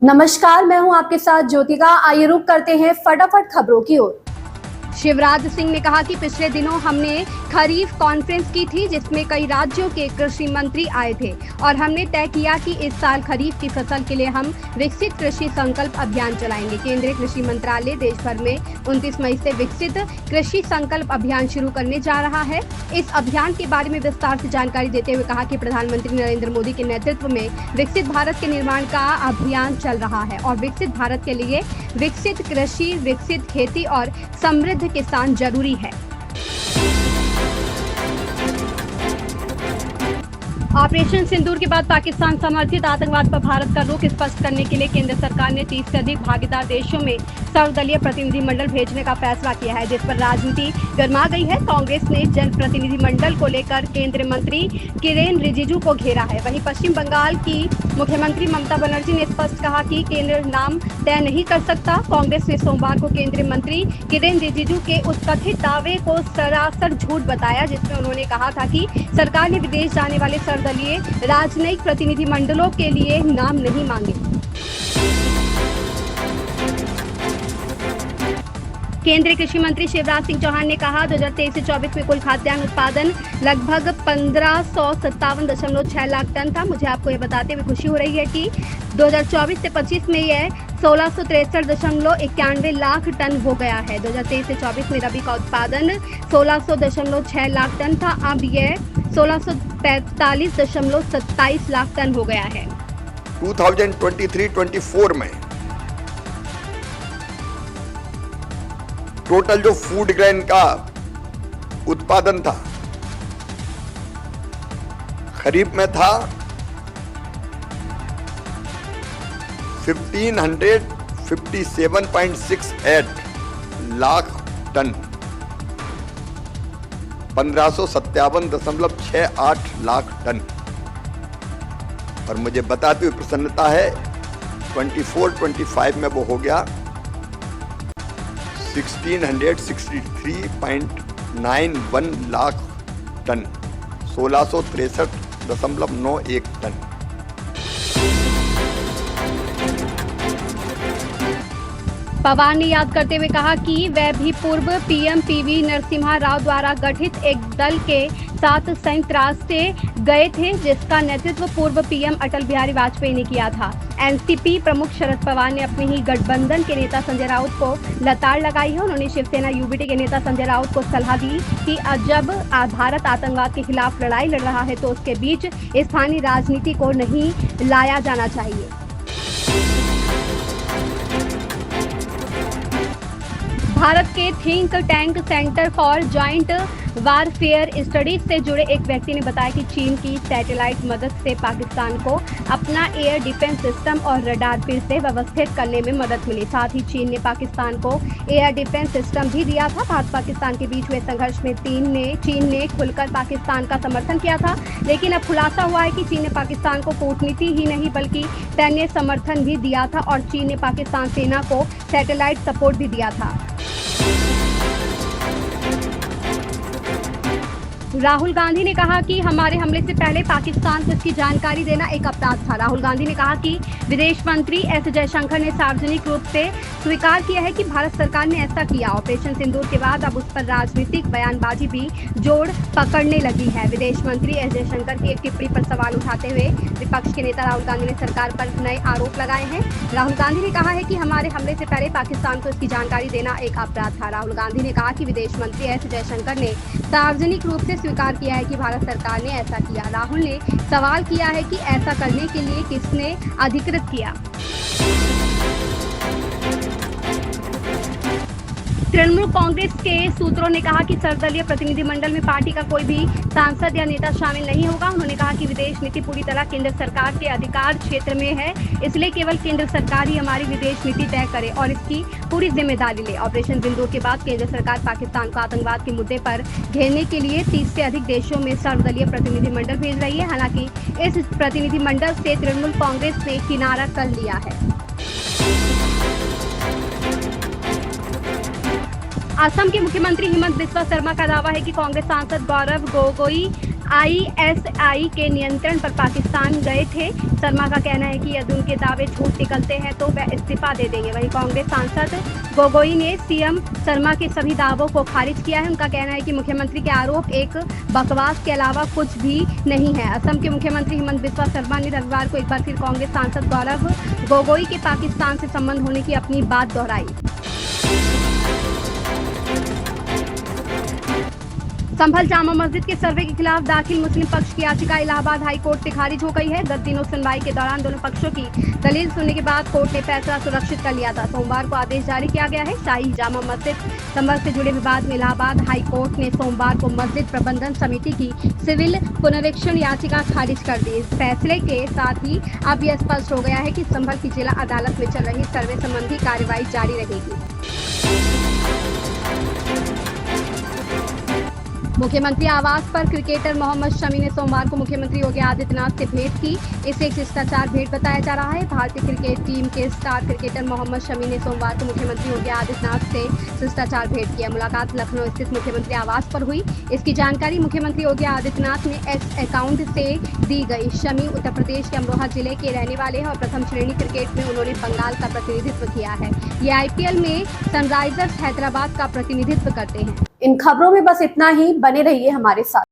नमस्कार, मैं हूं आपके साथ ज्योतिका। आइए रुक करते हैं फटाफट खबरों की ओर। शिवराज सिंह ने कहा कि पिछले दिनों हमने खरीफ कॉन्फ्रेंस की थी जिसमें कई राज्यों के कृषि मंत्री आए थे और हमने तय किया कि इस साल खरीफ की फसल के लिए हम विकसित कृषि संकल्प अभियान चलाएंगे। केंद्रीय कृषि मंत्रालय देश भर में 29 मई से विकसित कृषि संकल्प अभियान शुरू करने जा रहा है। इस अभियान के बारे में विस्तार से जानकारी देते हुए कहा कि प्रधानमंत्री नरेंद्र मोदी के नेतृत्व में विकसित भारत के निर्माण का अभियान चल रहा है और विकसित भारत के लिए विकसित कृषि, विकसित खेती और समृद्ध किसान जरूरी है। ऑपरेशन सिंदूर के बाद पाकिस्तान समर्थित आतंकवाद पर भारत का रुख स्पष्ट करने के लिए केंद्र सरकार ने 30 से अधिक भागीदार देशों में सर्वदलीय प्रतिनिधिमंडल भेजने का फैसला किया है, जिस पर राजनीति गर्मा गई है। कांग्रेस ने जन प्रतिनिधिमंडल को लेकर केंद्रीय मंत्री किरेन रिजिजू को घेरा है। वहीं पश्चिम बंगाल की मुख्यमंत्री ममता बनर्जी ने स्पष्ट कहा कि केंद्र नाम तय नहीं कर सकता। कांग्रेस ने सोमवार को केंद्रीय मंत्री किरेन रिजिजू के उस कथित दावे को सरासर झूठ बताया, जिसमें उन्होंने कहा था कि सरकार ने विदेश जाने वाले सर्वदलीय राजनयिक प्रतिनिधिमंडलों के लिए नाम नहीं मांगे। केंद्रीय कृषि मंत्री शिवराज सिंह चौहान ने कहा 2023 से 24 में कुल खाद्यान्न उत्पादन लगभग 1557.6 लाख टन था। मुझे आपको ये बताते हुए खुशी हो रही है कि 2024 से 25 में यह 1663.91 लाख टन हो गया है। 2023 से 24 में रबी का उत्पादन 1600.6 लाख टन था, अब यह 1645.27 लाख टन हो गया है। 2023-24 में टोटल जो फूड ग्रेन का उत्पादन था खरीफ में था 1557.68 लाख टन, 1557.68 लाख टन। और मुझे बताते हुए प्रसन्नता है 24-25 में वो हो गया 1663.91 लाख टन, 1663.91 टन। पवार ने याद करते हुए कहा कि वह भी पूर्व पीएम पीवी नरसिम्हा राव द्वारा गठित एक दल के साथ संयुक्त राष्ट्र गए थे, जिसका नेतृत्व पूर्व पीएम अटल बिहारी वाजपेयी ने किया था। एनसीपी प्रमुख शरद पवार ने अपने ही गठबंधन के नेता संजय राउत को लताड़ लगाई है। उन्होंने शिवसेना यूबीटी के नेता संजय राउत को सलाह दी कि जब भारत आतंकवाद के खिलाफ लड़ाई लड़ रहा है तो उसके बीच स्थानीय राजनीति को नहीं लाया जाना चाहिए। भारत के think tank centre for joint warfare studies से जुड़े एक व्यक्ति ने बताया कि चीन की सैटेलाइट मदद से पाकिस्तान को अपना एयर डिफेंस सिस्टम और रडार फिर से व्यवस्थित करने में मदद मिली। साथ ही चीन ने पाकिस्तान को एयर डिफेंस सिस्टम भी दिया था। भारत पाकिस्तान के बीच हुए संघर्ष में चीन ने खुलकर पाकिस्तान का समर्थन किया था, लेकिन अब खुलासा हुआ है कि चीन ने पाकिस्तान को कूटनीति ही नहीं बल्कि सैन्य समर्थन भी दिया था और चीन ने पाकिस्तान सेना को सैटेलाइट सपोर्ट भी दिया था। राहुल गांधी ने कहा कि हमारे हमले से पहले पाकिस्तान को इसकी जानकारी देना एक अपराध था। राहुल गांधी ने कहा कि विदेश मंत्री एस जयशंकर ने सार्वजनिक रूप से स्वीकार किया है कि भारत सरकार ने ऐसा किया। ऑपरेशन सिंदूर के बाद अब उस पर राजनीतिक बयानबाजी भी जोड़ पकड़ने लगी है। विदेश मंत्री एस जयशंकर की एक टिप्पणी पर सवाल उठाते हुए विपक्ष के नेता राहुल गांधी ने सरकार पर नए आरोप लगाए हैं। राहुल गांधी ने कहा है कि हमारे हमले से पहले पाकिस्तान को इसकी जानकारी देना एक अपराध था। राहुल गांधी ने कहा कि विदेश मंत्री एस जयशंकर ने सार्वजनिक रूप से स्वीकार किया है कि भारत सरकार ने ऐसा किया। राहुल ने सवाल किया है कि ऐसा करने के लिए किसने अधिकृत किया। तृणमूल कांग्रेस के सूत्रों ने कहा कि सर्वदलीय प्रतिनिधिमंडल में पार्टी का कोई भी सांसद या नेता शामिल नहीं होगा। उन्होंने कहा कि विदेश नीति पूरी तरह केंद्र सरकार के अधिकार क्षेत्र में है, इसलिए केवल केंद्र सरकार ही हमारी विदेश नीति तय करे और इसकी पूरी जिम्मेदारी ले। ऑपरेशन सिंदूर के बाद केंद्र सरकार पाकिस्तान को आतंकवाद के मुद्दे पर घेरने के लिए 30 से अधिक देशों में सर्वदलीय प्रतिनिधिमंडल भेज रही है। हालांकि इस प्रतिनिधिमंडल से तृणमूल कांग्रेस ने किनारा कर लिया है। असम के मुख्यमंत्री हिमंत बिस्वा शर्मा का दावा है कि कांग्रेस सांसद गौरव गोगोई ISI के नियंत्रण पर पाकिस्तान गए थे। शर्मा का कहना है कि यदि उनके दावे झूठ निकलते हैं तो वह इस्तीफा दे देंगे। वहीं कांग्रेस सांसद गोगोई ने सीएम शर्मा के सभी दावों को खारिज किया है। उनका कहना है कि मुख्यमंत्री के आरोप एक बकवास के अलावा कुछ भी नहीं है। असम के मुख्यमंत्री हिमंत बिस्वा शर्मा ने रविवार को एक बार फिर कांग्रेस सांसद गौरव गोगोई के पाकिस्तान से संबंध होने की अपनी बात दोहराई। संभल जामा मस्जिद के सर्वे के खिलाफ दाखिल मुस्लिम पक्ष की याचिका इलाहाबाद हाई कोर्ट से खारिज हो गई है। 10 दिनों सुनवाई के दौरान दोनों पक्षों की दलील सुनने के बाद कोर्ट ने फैसला सुरक्षित कर लिया था। सोमवार को आदेश जारी किया गया है। शाही जामा मस्जिद संभल से जुड़े विवाद में इलाहाबाद हाई कोर्ट ने सोमवार को मस्जिद प्रबंधन समिति की सिविल पुनरीक्षण याचिका खारिज कर दी। इस फैसले के साथ ही अब यह स्पष्ट हो गया है कि संभल की जिला अदालत में चल रही सर्वे संबंधी कार्रवाई जारी रहेगी। मुख्यमंत्री आवास पर क्रिकेटर मोहम्मद शमी ने सोमवार को मुख्यमंत्री योगी आदित्यनाथ से भेंट की। इसे एक शिष्टाचार भेंट बताया जा रहा है। भारतीय क्रिकेट टीम के स्टार क्रिकेटर मोहम्मद शमी ने सोमवार को मुख्यमंत्री योगी आदित्यनाथ से शिष्टाचार भेंट किया। मुलाकात लखनऊ स्थित मुख्यमंत्री आवास पर हुई। इसकी जानकारी मुख्यमंत्री योगी आदित्यनाथ ने एक्स अकाउंट से दी गई। शमी उत्तर प्रदेश के अमरोहा जिले के रहने वाले हैं और प्रथम श्रेणी क्रिकेट में उन्होंने बंगाल का प्रतिनिधित्व किया है। ये IPL में सनराइजर्स हैदराबाद का प्रतिनिधित्व करते हैं। इन खबरों में बस इतना ही। बने रहिए हमारे साथ।